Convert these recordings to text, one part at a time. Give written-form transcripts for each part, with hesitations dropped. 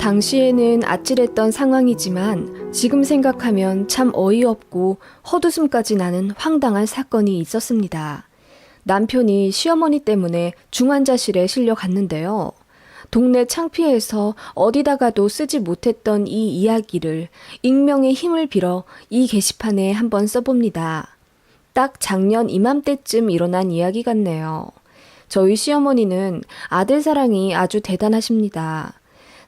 당시에는 아찔했던 상황이지만 지금 생각하면 참 어이없고 헛웃음까지 나는 황당한 사건이 있었습니다. 남편이 시어머니 때문에 중환자실에 실려갔는데요. 동네 창피해서 어디다가도 쓰지 못했던 이 이야기를 익명의 힘을 빌어 이 게시판에 한번 써봅니다. 딱 작년 이맘때쯤 일어난 이야기 같네요. 저희 시어머니는 아들 사랑이 아주 대단하십니다.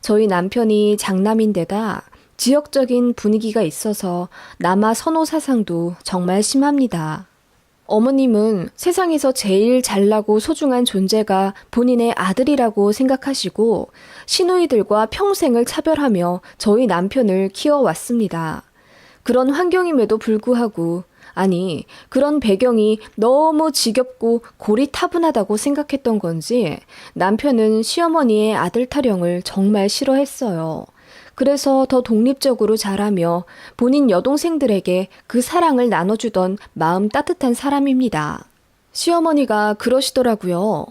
저희 남편이 장남인데다 지역적인 분위기가 있어서 남아 선호 사상도 정말 심합니다. 어머님은 세상에서 제일 잘나고 소중한 존재가 본인의 아들이라고 생각하시고 시누이들과 평생을 차별하며 저희 남편을 키워왔습니다. 그런 환경임에도 불구하고 그런 배경이 너무 지겹고 고리타분하다고 생각했던 건지 남편은 시어머니의 아들 타령을 정말 싫어했어요. 그래서 더 독립적으로 자라며 본인 여동생들에게 그 사랑을 나눠주던 마음 따뜻한 사람입니다. 시어머니가 그러시더라고요.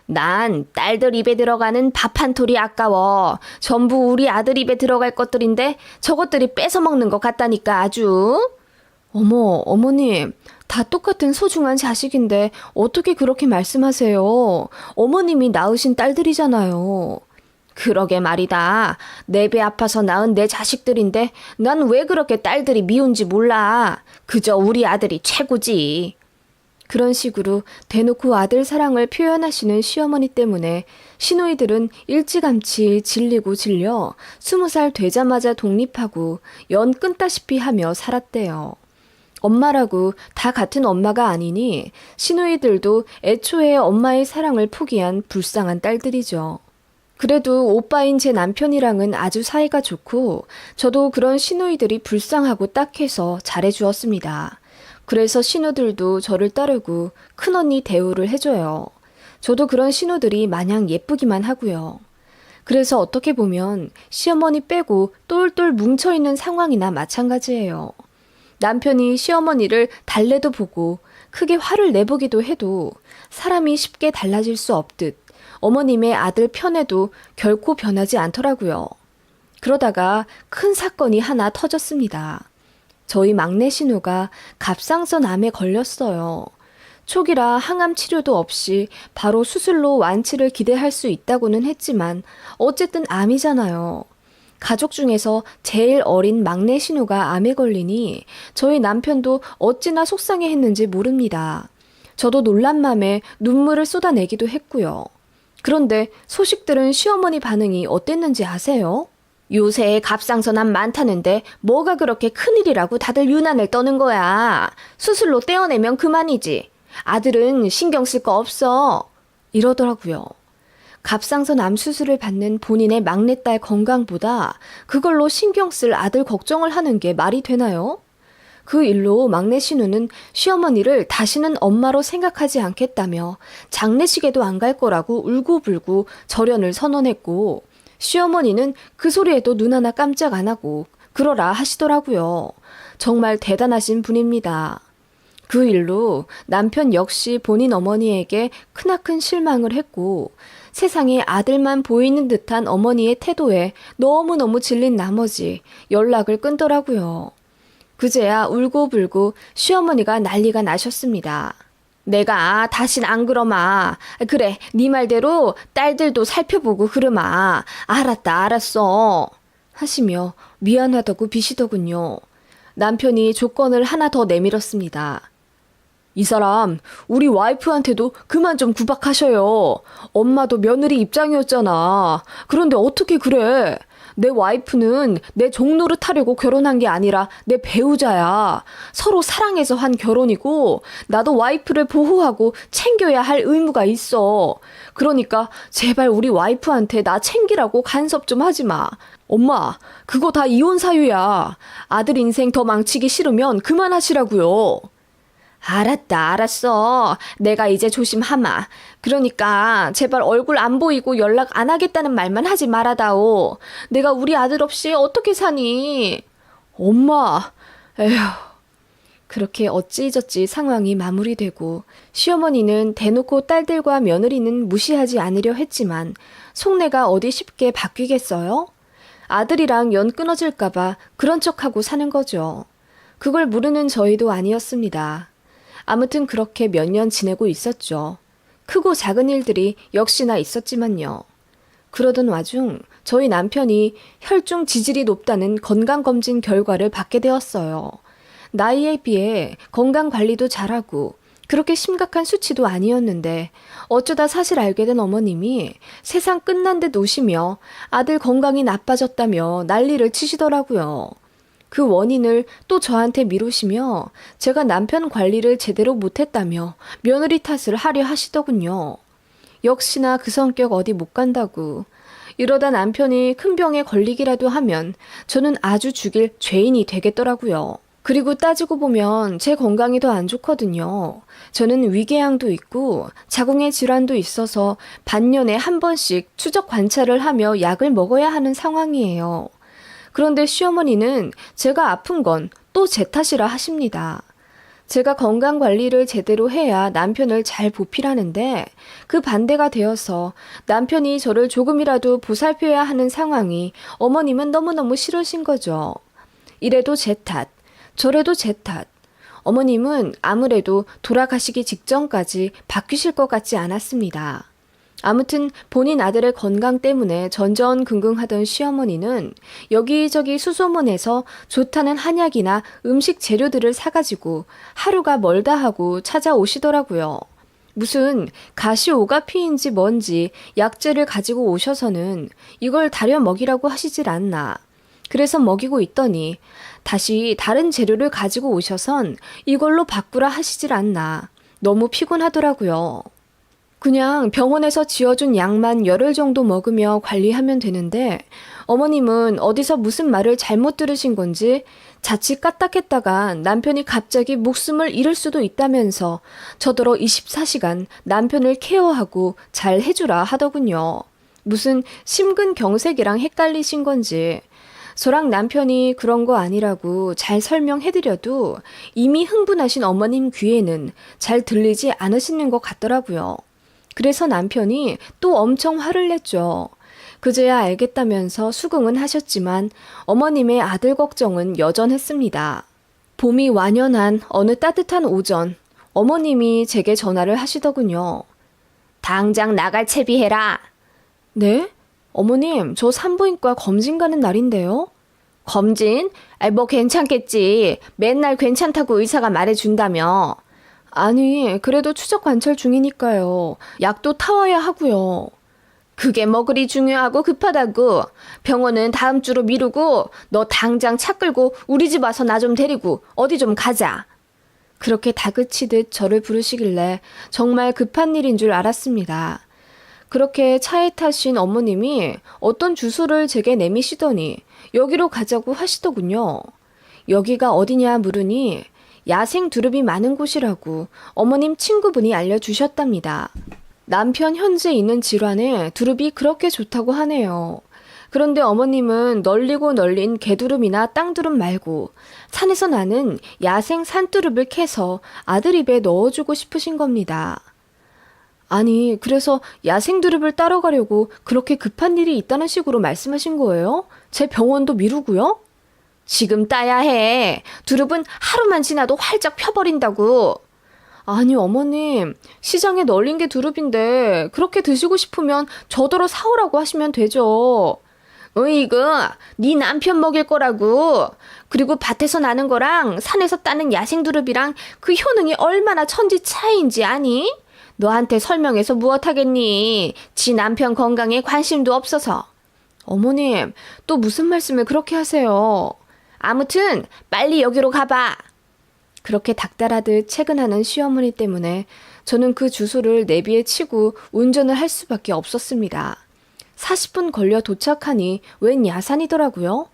난 딸들 입에 들어가는 밥 한 톨이 아까워. 전부 우리 아들 입에 들어갈 것들인데 저것들이 뺏어 먹는 것 같다니까 아주. 어머, 어머님, 다 똑같은 소중한 자식인데 어떻게 그렇게 말씀하세요? 어머님이 낳으신 딸들이잖아요. 그러게 말이다. 내 배 아파서 낳은 내 자식들인데 난 왜 그렇게 딸들이 미운지 몰라. 그저 우리 아들이 최고지. 그런 식으로 대놓고 아들 사랑을 표현하시는 시어머니 때문에 시누이들은 일찌감치 질리고 질려 20살 되자마자 독립하고 연 끊다시피 하며 살았대요. 엄마라고 다 같은 엄마가 아니니 시누이들도 애초에 엄마의 사랑을 포기한 불쌍한 딸들이죠. 그래도 오빠인 제 남편이랑은 아주 사이가 좋고 저도 그런 시누이들이 불쌍하고 딱해서 잘해주었습니다. 그래서 시누들도 저를 따르고 큰언니 대우를 해줘요. 저도 그런 시누들이 마냥 예쁘기만 하고요. 그래서 어떻게 보면 시어머니 빼고 똘똘 뭉쳐있는 상황이나 마찬가지예요. 남편이 시어머니를 달래도 보고 크게 화를 내보기도 해도 사람이 쉽게 달라질 수 없듯 어머님의 아들 편에도 결코 변하지 않더라고요. 그러다가 큰 사건이 하나 터졌습니다. 저희 막내 신우가 갑상선 암에 걸렸어요. 초기라 항암 치료도 없이 바로 수술로 완치를 기대할 수 있다고는 했지만 어쨌든 암이잖아요. 가족 중에서 제일 어린 막내 신우가 암에 걸리니 저희 남편도 어찌나 속상해했는지 모릅니다. 저도 놀란 맘에 눈물을 쏟아내기도 했고요. 그런데 소식 들은 시어머니 반응이 어땠는지 아세요? 요새 갑상선암 많다는데 뭐가 그렇게 큰일이라고 다들 유난을 떠는 거야. 수술로 떼어내면 그만이지. 아들은 신경 쓸 거 없어. 이러더라고요. 갑상선 암 수술을 받는 본인의 막내딸 건강보다 그걸로 신경 쓸 아들 걱정을 하는 게 말이 되나요? 그 일로 막내 신우는 시어머니를 다시는 엄마로 생각하지 않겠다며 장례식에도 안 갈 거라고 울고불고 절연을 선언했고 시어머니는 그 소리에도 눈 하나 깜짝 안 하고 그러라 하시더라고요. 정말 대단하신 분입니다. 그 일로 남편 역시 본인 어머니에게 크나큰 실망을 했고 세상에 아들만 보이는 듯한 어머니의 태도에 너무너무 질린 나머지 연락을 끊더라고요. 그제야 울고불고 시어머니가 난리가 나셨습니다. 내가 다신 안 그러마. 그래, 네 말대로 딸들도 살펴보고 그러마. 알았다, 알았어. 하시며 미안하다고 비시더군요. 남편이 조건을 하나 더 내밀었습니다. 이 사람 우리 와이프한테도 그만 좀 구박하셔요. 엄마도 며느리 입장이었잖아. 그런데 어떻게 그래? 내 와이프는 내 종노릇 하려고 결혼한 게 아니라 내 배우자야. 서로 사랑해서 한 결혼이고 나도 와이프를 보호하고 챙겨야 할 의무가 있어. 그러니까 제발 우리 와이프한테 나 챙기라고 간섭 좀 하지 마. 엄마, 그거 다 이혼 사유야. 아들 인생 더 망치기 싫으면 그만하시라고요. 알았다, 알았어. 내가 이제 조심하마. 그러니까 제발 얼굴 안 보이고 연락 안 하겠다는 말만 하지 말아다오. 내가 우리 아들 없이 어떻게 사니? 엄마, 에휴. 그렇게 어찌저찌 상황이 마무리되고 시어머니는 대놓고 딸들과 며느리는 무시하지 않으려 했지만 속내가 어디 쉽게 바뀌겠어요? 아들이랑 연 끊어질까봐 그런 척하고 사는 거죠. 그걸 모르는 저희도 아니었습니다. 아무튼 그렇게 몇 년 지내고 있었죠. 크고 작은 일들이 역시나 있었지만요. 그러던 와중 저희 남편이 혈중 지질이 높다는 건강검진 결과를 받게 되었어요. 나이에 비해 건강관리도 잘하고 그렇게 심각한 수치도 아니었는데 어쩌다 사실 알게 된 어머님이 세상 끝난 듯 우시며 아들 건강이 나빠졌다며 난리를 치시더라고요. 그 원인을 또 저한테 미루시며 제가 남편 관리를 제대로 못했다며 며느리 탓을 하려 하시더군요. 역시나 그 성격 어디 못 간다고. 이러다 남편이 큰 병에 걸리기라도 하면 저는 아주 죽일 죄인이 되겠더라고요. 그리고 따지고 보면 제 건강이 더 안 좋거든요. 저는 위궤양도 있고 자궁의 질환도 있어서 반년에 한 번씩 추적 관찰을 하며 약을 먹어야 하는 상황이에요. 그런데 시어머니는 제가 아픈 건 또 제 탓이라 하십니다. 제가 건강관리를 제대로 해야 남편을 잘 보필하는데 그 반대가 되어서 남편이 저를 조금이라도 보살펴야 하는 상황이 어머님은 너무너무 싫으신 거죠. 이래도 제 탓, 저래도 제 탓. 어머님은 아무래도 돌아가시기 직전까지 바뀌실 것 같지 않았습니다. 아무튼 본인 아들의 건강 때문에 전전긍긍하던 시어머니는 여기저기 수소문해서 좋다는 한약이나 음식 재료들을 사가지고 하루가 멀다 하고 찾아오시더라고요. 무슨 가시오가피인지 뭔지 약재를 가지고 오셔서는 이걸 다려 먹이라고 하시질 않나. 그래서 먹이고 있더니 다시 다른 재료를 가지고 오셔선 이걸로 바꾸라 하시질 않나. 너무 피곤하더라고요. 그냥 병원에서 지어준 약만 열흘 정도 먹으며 관리하면 되는데 어머님은 어디서 무슨 말을 잘못 들으신 건지 자칫 까딱했다가 남편이 갑자기 목숨을 잃을 수도 있다면서 저더러 24시간 남편을 케어하고 잘 해주라 하더군요. 무슨 심근경색이랑 헷갈리신 건지 저랑 남편이 그런 거 아니라고 잘 설명해드려도 이미 흥분하신 어머님 귀에는 잘 들리지 않으시는 것 같더라고요. 그래서 남편이 또 엄청 화를 냈죠. 그제야 알겠다면서 수긍은 하셨지만 어머님의 아들 걱정은 여전했습니다. 봄이 완연한 어느 따뜻한 오전, 어머님이 제게 전화를 하시더군요. 당장 나갈 채비해라. 네? 어머님, 저 산부인과 검진 가는 날인데요. 검진? 뭐 괜찮겠지. 맨날 괜찮다고 의사가 말해준다며. 아니, 그래도 추적 관찰 중이니까요. 약도 타와야 하고요. 그게 뭐 그리 중요하고 급하다고. 병원은 다음 주로 미루고 너 당장 차 끌고 우리 집 와서 나 좀 데리고 어디 좀 가자. 그렇게 다그치듯 저를 부르시길래 정말 급한 일인 줄 알았습니다. 그렇게 차에 타신 어머님이 어떤 주소를 제게 내미시더니 여기로 가자고 하시더군요. 여기가 어디냐 물으니 야생 두릅이 많은 곳이라고 어머님 친구분이 알려주셨답니다. 남편 현재 있는 질환에 두릅이 그렇게 좋다고 하네요. 그런데 어머님은 널리고 널린 개두릅이나 땅두릅 말고 산에서 나는 야생 산두릅을 캐서 아들 입에 넣어주고 싶으신 겁니다. 아니, 그래서 야생 두릅을 따러 가려고 그렇게 급한 일이 있다는 식으로 말씀하신 거예요? 제 병원도 미루고요? 지금 따야 해. 두릅은 하루만 지나도 활짝 펴버린다고. 아니 어머님, 시장에 널린 게 두릅인데 그렇게 드시고 싶으면 저더러 사오라고 하시면 되죠. 으이구, 네 남편 먹일 거라고. 그리고 밭에서 나는 거랑 산에서 따는 야생 두릅이랑 그 효능이 얼마나 천지 차이인지 아니? 너한테 설명해서 무엇하겠니? 지 남편 건강에 관심도 없어서. 어머님, 또 무슨 말씀을 그렇게 하세요? 아무튼 빨리 여기로 가봐. 그렇게 닥달하듯 채근하는 시어머니 때문에 저는 그 주소를 내비에 치고 운전을 할 수밖에 없었습니다. 40분 걸려 도착하니 웬 야산이더라고요.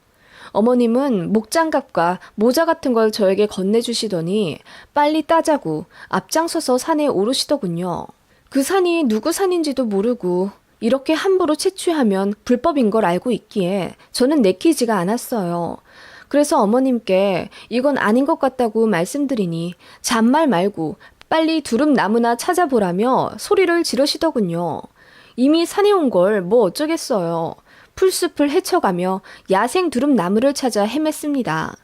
어머님은 목장갑과 모자 같은 걸 저에게 건네주시더니 빨리 따자고 앞장서서 산에 오르시더군요. 그 산이 누구 산인지도 모르고 이렇게 함부로 채취하면 불법인 걸 알고 있기에 저는 내키지가 않았어요. 그래서 어머님께 이건 아닌 것 같다고 말씀드리니 잔말 말고 빨리 두릅 나무나 찾아보라며 소리를 지르시더군요. 이미 산에 온 걸 뭐 어쩌겠어요. 풀숲을 헤쳐가며 야생 두릅나무를 찾아 헤맸습니다.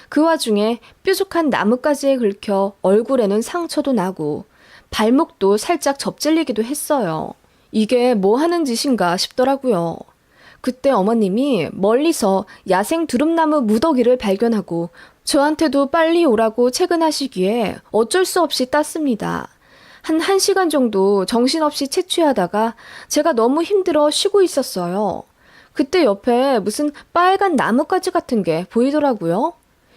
그 와중에 뾰족한 나뭇가지에 긁혀 얼굴에는 상처도 나고 발목도 살짝 접질리기도 했어요. 이게 뭐 하는 짓인가 싶더라고요. 그때 어머님이 멀리서 야생 두릅나무 무더기를 발견하고 저한테도 빨리 오라고 채근하시기에 어쩔 수 없이 땄습니다. 한 1시간 정도 정신없이 채취하다가 제가 너무 힘들어 쉬고 있었어요. 그때 옆에 무슨 빨간 나뭇가지 같은 게 보이더라고요.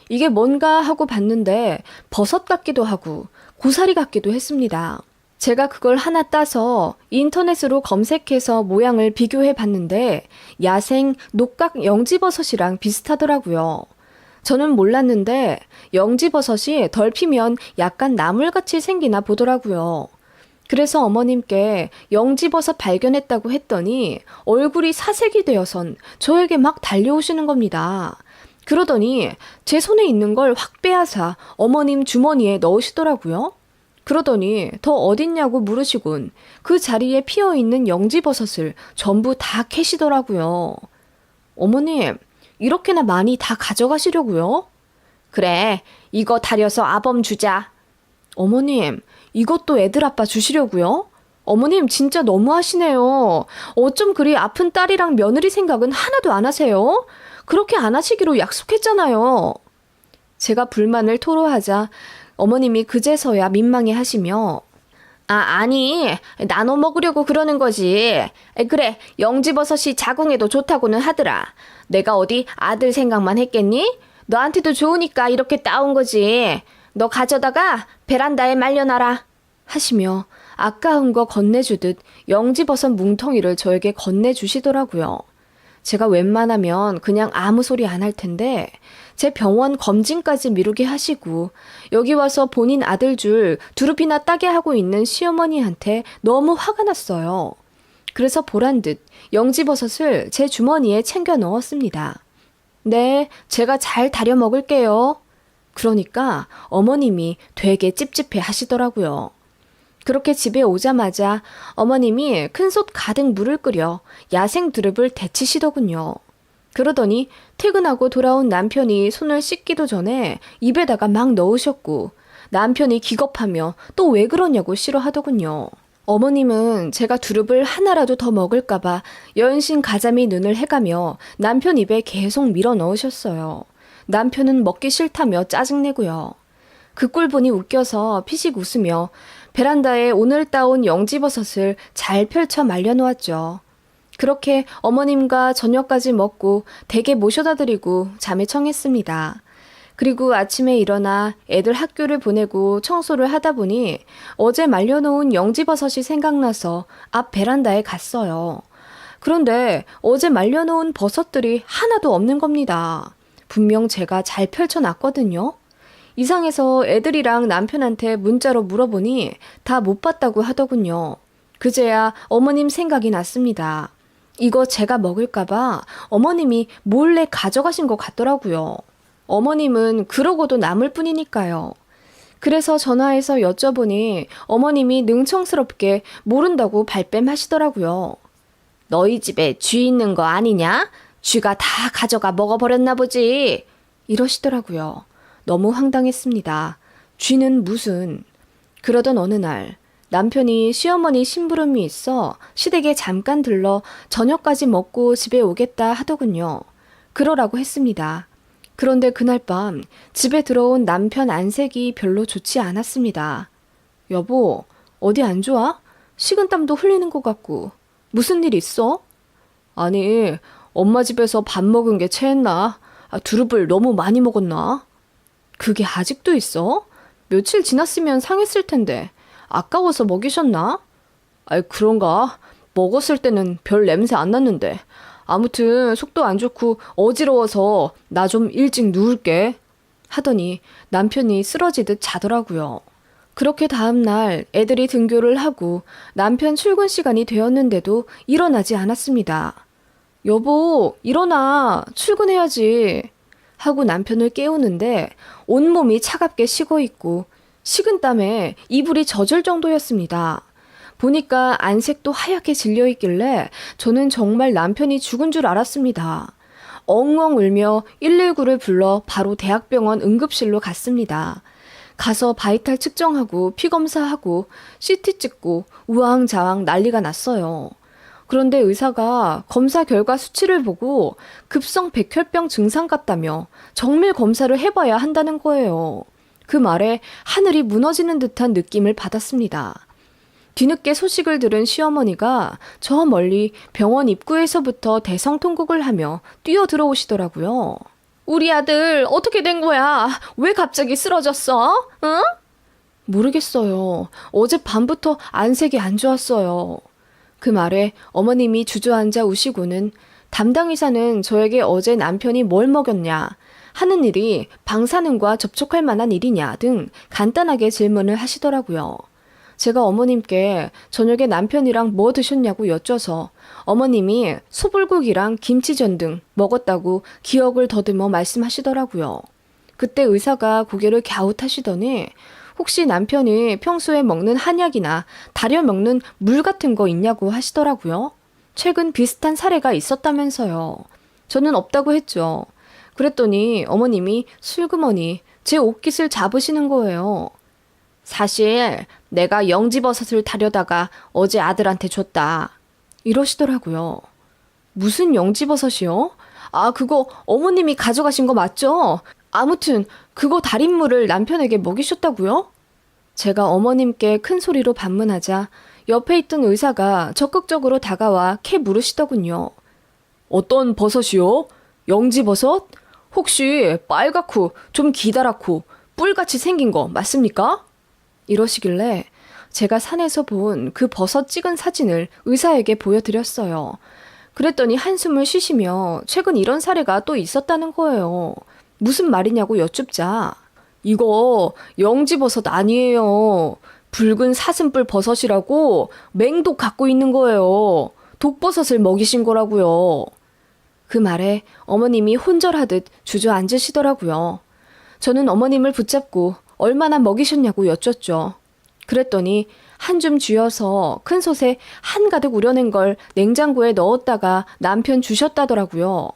이게 뭔가 하고 봤는데 버섯 같기도 하고 고사리 같기도 했습니다. 제가 그걸 하나 따서 인터넷으로 검색해서 모양을 비교해 봤는데 야생 녹각 영지버섯이랑 비슷하더라고요. 저는 몰랐는데 영지버섯이 덜 피면 약간 나물같이 생기나 보더라고요. 그래서 어머님께 영지버섯 발견했다고 했더니 얼굴이 사색이 되어선 저에게 막 달려오시는 겁니다. 그러더니 제 손에 있는 걸 확 빼앗아 어머님 주머니에 넣으시더라고요. 그러더니 더 어딨냐고 물으시곤 그 자리에 피어있는 영지버섯을 전부 다 캐시더라고요. 어머님, 이렇게나 많이 다 가져가시려고요? 그래, 이거 다려서 아범 주자. 어머님, 이것도 애들 아빠 주시려고요? 어머님 진짜 너무하시네요. 어쩜 그리 아픈 딸이랑 며느리 생각은 하나도 안 하세요? 그렇게 안 하시기로 약속했잖아요. 제가 불만을 토로하자 어머님이 그제서야 민망해 하시며 아니 나눠 먹으려고 그러는 거지. 그래 영지버섯이 자궁에도 좋다고는 하더라. 내가 어디 아들 생각만 했겠니? 너한테도 좋으니까 이렇게 따온 거지. 너 가져다가 베란다에 말려놔라 하시며 아까운 거 건네주듯 영지버섯 뭉텅이를 저에게 건네주시더라고요. 제가 웬만하면 그냥 아무 소리 안 할 텐데 제 병원 검진까지 미루게 하시고 여기 와서 본인 아들 줄 두릅이나 따게 하고 있는 시어머니한테 너무 화가 났어요. 그래서 보란듯 영지버섯을 제 주머니에 챙겨 넣었습니다. 네, 제가 잘 다려 먹을게요. 그러니까 어머님이 되게 찝찝해 하시더라고요. 그렇게 집에 오자마자 어머님이 큰솥 가득 물을 끓여 야생 두릅을 데치시더군요. 그러더니 퇴근하고 돌아온 남편이 손을 씻기도 전에 입에다가 막 넣으셨고 남편이 기겁하며 또 왜 그러냐고 싫어하더군요. 어머님은 제가 두릅을 하나라도 더 먹을까봐 연신 가자미 눈을 해가며 남편 입에 계속 밀어 넣으셨어요. 남편은 먹기 싫다며 짜증내고요. 그 꼴 보니 웃겨서 피식 웃으며 베란다에 오늘 따온 영지버섯을 잘 펼쳐 말려놓았죠. 그렇게 어머님과 저녁까지 먹고 댁에 모셔다 드리고 잠에 청했습니다. 그리고 아침에 일어나 애들 학교를 보내고 청소를 하다 보니 어제 말려놓은 영지버섯이 생각나서 앞 베란다에 갔어요. 그런데 어제 말려놓은 버섯들이 하나도 없는 겁니다. 분명 제가 잘 펼쳐놨거든요. 이상해서 애들이랑 남편한테 문자로 물어보니 다 못 봤다고 하더군요. 그제야 어머님 생각이 났습니다. 이거 제가 먹을까봐 어머님이 몰래 가져가신 것 같더라고요. 어머님은 그러고도 남을 뿐이니까요. 그래서 전화해서 여쭤보니 어머님이 능청스럽게 모른다고 발뺌하시더라고요. 너희 집에 쥐 있는 거 아니냐? 쥐가 다 가져가 먹어버렸나 보지. 이러시더라고요. 너무 황당했습니다. 쥐는 무슨. 그러던 어느 날 남편이 시어머니 심부름이 있어 시댁에 잠깐 들러 저녁까지 먹고 집에 오겠다 하더군요. 그러라고 했습니다. 그런데 그날 밤 집에 들어온 남편 안색이 별로 좋지 않았습니다. 여보, 어디 안 좋아? 식은땀도 흘리는 것 같고. 무슨 일 있어? 아니, 엄마 집에서 밥 먹은 게 체했나? 두릅을 너무 많이 먹었나? 그게 아직도 있어? 며칠 지났으면 상했을 텐데 아까워서 먹이셨나? 그런가? 먹었을 때는 별 냄새 안 났는데. 아무튼 속도 안 좋고 어지러워서 나 좀 일찍 누울게 하더니 남편이 쓰러지듯 자더라고요. 그렇게 다음날 애들이 등교를 하고 남편 출근 시간이 되었는데도 일어나지 않았습니다. 여보, 일어나. 출근해야지. 하고 남편을 깨우는데 온몸이 차갑게 식어 있고 식은땀에 이불이 젖을 정도였습니다. 보니까 안색도 하얗게 질려 있길래 저는 정말 남편이 죽은 줄 알았습니다. 엉엉 울며 119를 불러 바로 대학병원 응급실로 갔습니다. 가서 바이탈 측정하고 피 검사하고 CT 찍고 우왕좌왕 난리가 났어요. 그런데 의사가 검사 결과 수치를 보고 급성 백혈병 증상 같다며 정밀 검사를 해봐야 한다는 거예요. 그 말에 하늘이 무너지는 듯한 느낌을 받았습니다. 뒤늦게 소식을 들은 시어머니가 저 멀리 병원 입구에서부터 대성통곡을 하며 뛰어 들어오시더라고요. 우리 아들 어떻게 된 거야? 왜 갑자기 쓰러졌어? 응? 모르겠어요. 어제 밤부터 안색이 안 좋았어요. 그 말에 어머님이 주저앉아 우시고는 담당 의사는 저에게 어제 남편이 뭘 먹였냐, 하는 일이 방사능과 접촉할 만한 일이냐 등 간단하게 질문을 하시더라고요. 제가 어머님께 저녁에 남편이랑 뭐 드셨냐고 여쭤서 어머님이 소불고기랑 김치전 등 먹었다고 기억을 더듬어 말씀하시더라고요. 그때 의사가 고개를 갸웃하시더니 혹시 남편이 평소에 먹는 한약이나 다려 먹는 물 같은 거 있냐고 하시더라고요. 최근 비슷한 사례가 있었다면서요. 저는 없다고 했죠. 그랬더니 어머님이 슬그머니 제 옷깃을 잡으시는 거예요. 사실 내가 영지버섯을 타려다가 어제 아들한테 줬다. 이러시더라고요. 무슨 영지버섯이요? 아, 그거 어머님이 가져가신 거 맞죠? 아무튼 그거 달인물을 남편에게 먹이셨다고요? 제가 어머님께 큰 소리로 반문하자 옆에 있던 의사가 적극적으로 다가와 캐 물으시더군요. 어떤 버섯이요? 영지버섯? 혹시 빨갛고 좀 기다랗고 뿔같이 생긴 거 맞습니까? 이러시길래 제가 산에서 본 그 버섯 찍은 사진을 의사에게 보여드렸어요. 그랬더니 한숨을 쉬시며 최근 이런 사례가 또 있었다는 거예요. 무슨 말이냐고 여쭙자 이거 영지버섯 아니에요. 붉은 사슴뿔 버섯이라고 맹독 갖고 있는 거예요. 독버섯을 먹이신 거라고요. 그 말에 어머님이 혼절하듯 주저앉으시더라고요. 저는 어머님을 붙잡고 얼마나 먹이셨냐고 여쭙죠. 그랬더니 한 줌 쥐어서 큰 솥에 한가득 우려낸 걸 냉장고에 넣었다가 남편 주셨다더라고요.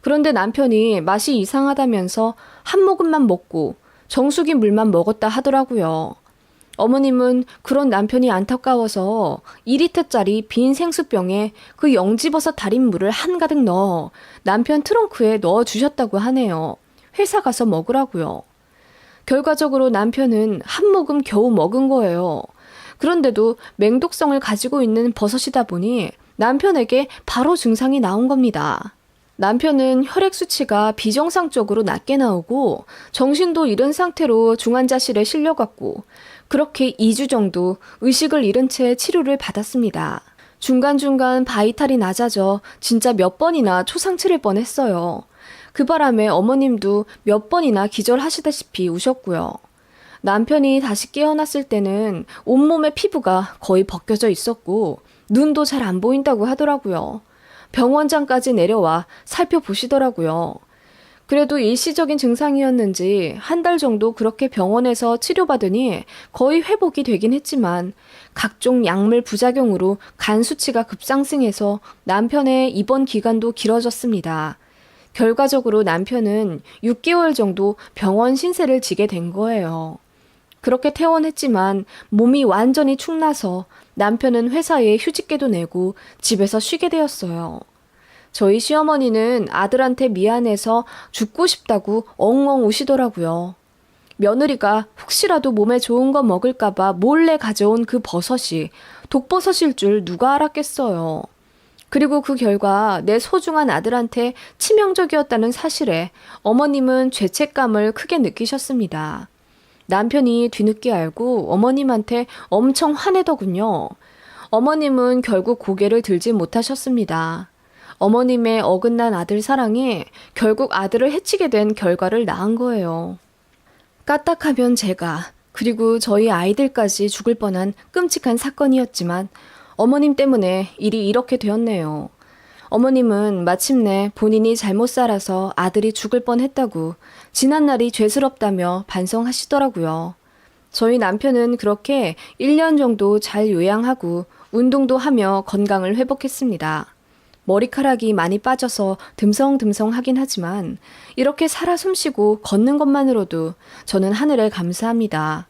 그런데 남편이 맛이 이상하다면서 한 모금만 먹고 정수기 물만 먹었다 하더라고요. 어머님은 그런 남편이 안타까워서 2리터짜리 빈 생수병에 그 영지버섯 달인물을 한가득 넣어 남편 트렁크에 넣어주셨다고 하네요. 회사 가서 먹으라고요. 결과적으로 남편은 한 모금 겨우 먹은 거예요. 그런데도 맹독성을 가지고 있는 버섯이다 보니 남편에게 바로 증상이 나온 겁니다. 남편은 혈액 수치가 비정상적으로 낮게 나오고 정신도 잃은 상태로 중환자실에 실려갔고 그렇게 2주 정도 의식을 잃은 채 치료를 받았습니다. 중간중간 바이탈이 낮아져 진짜 몇 번이나 초상 치를 뻔했어요. 그 바람에 어머님도 몇 번이나 기절하시다시피 우셨고요. 남편이 다시 깨어났을 때는 온몸의 피부가 거의 벗겨져 있었고 눈도 잘 안 보인다고 하더라고요. 병원장까지 내려와 살펴보시더라고요. 그래도 일시적인 증상이었는지 한 달 정도 그렇게 병원에서 치료받으니 거의 회복이 되긴 했지만 각종 약물 부작용으로 간 수치가 급상승해서 남편의 입원 기간도 길어졌습니다. 결과적으로 남편은 6개월 정도 병원 신세를 지게 된 거예요. 그렇게 퇴원했지만 몸이 완전히 축나서 남편은 회사에 휴직계도 내고 집에서 쉬게 되었어요. 저희 시어머니는 아들한테 미안해서 죽고 싶다고 엉엉 우시더라고요. 며느리가 혹시라도 몸에 좋은 거 먹을까봐 몰래 가져온 그 버섯이 독버섯일 줄 누가 알았겠어요. 그리고 그 결과 내 소중한 아들한테 치명적이었다는 사실에 어머님은 죄책감을 크게 느끼셨습니다. 남편이 뒤늦게 알고 어머님한테 엄청 화내더군요. 어머님은 결국 고개를 들지 못하셨습니다. 어머님의 어긋난 아들 사랑이 결국 아들을 해치게 된 결과를 낳은 거예요. 까딱하면 제가 그리고 저희 아이들까지 죽을 뻔한 끔찍한 사건이었지만 어머님 때문에 일이 이렇게 되었네요. 어머님은 마침내 본인이 잘못 살아서 아들이 죽을 뻔했다고 지난날이 죄스럽다며 반성하시더라고요. 저희 남편은 그렇게 1년 정도 잘 요양하고 운동도 하며 건강을 회복했습니다. 머리카락이 많이 빠져서 듬성듬성하긴 하지만 이렇게 살아 숨쉬고 걷는 것만으로도 저는 하늘에 감사합니다.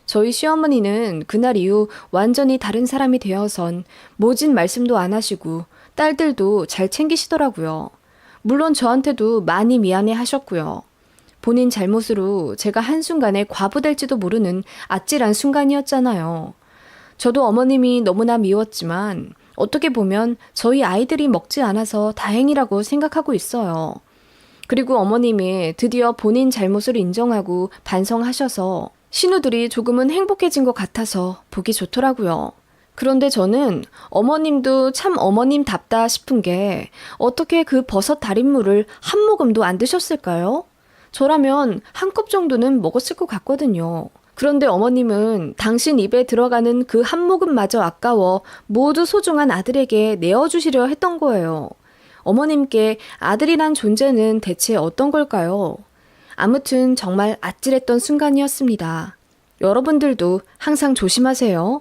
저희 시어머니는 그날 이후 완전히 다른 사람이 되어선 모진 말씀도 안 하시고 딸들도 잘 챙기시더라고요. 물론 저한테도 많이 미안해 하셨고요. 본인 잘못으로 제가 한순간에 과부될지도 모르는 아찔한 순간이었잖아요. 저도 어머님이 너무나 미웠지만 어떻게 보면 저희 아이들이 먹지 않아서 다행이라고 생각하고 있어요. 그리고 어머님이 드디어 본인 잘못을 인정하고 반성하셔서 신우들이 조금은 행복해진 것 같아서 보기 좋더라고요. 그런데 저는 어머님도 참 어머님답다 싶은 게 어떻게 그 버섯 달인물을 한 모금도 안 드셨을까요? 저라면 한 컵 정도는 먹었을 것 같거든요. 그런데 어머님은 당신 입에 들어가는 그 한 모금마저 아까워 모두 소중한 아들에게 내어주시려 했던 거예요. 어머님께 아들이란 존재는 대체 어떤 걸까요? 아무튼 정말 아찔했던 순간이었습니다. 여러분들도 항상 조심하세요.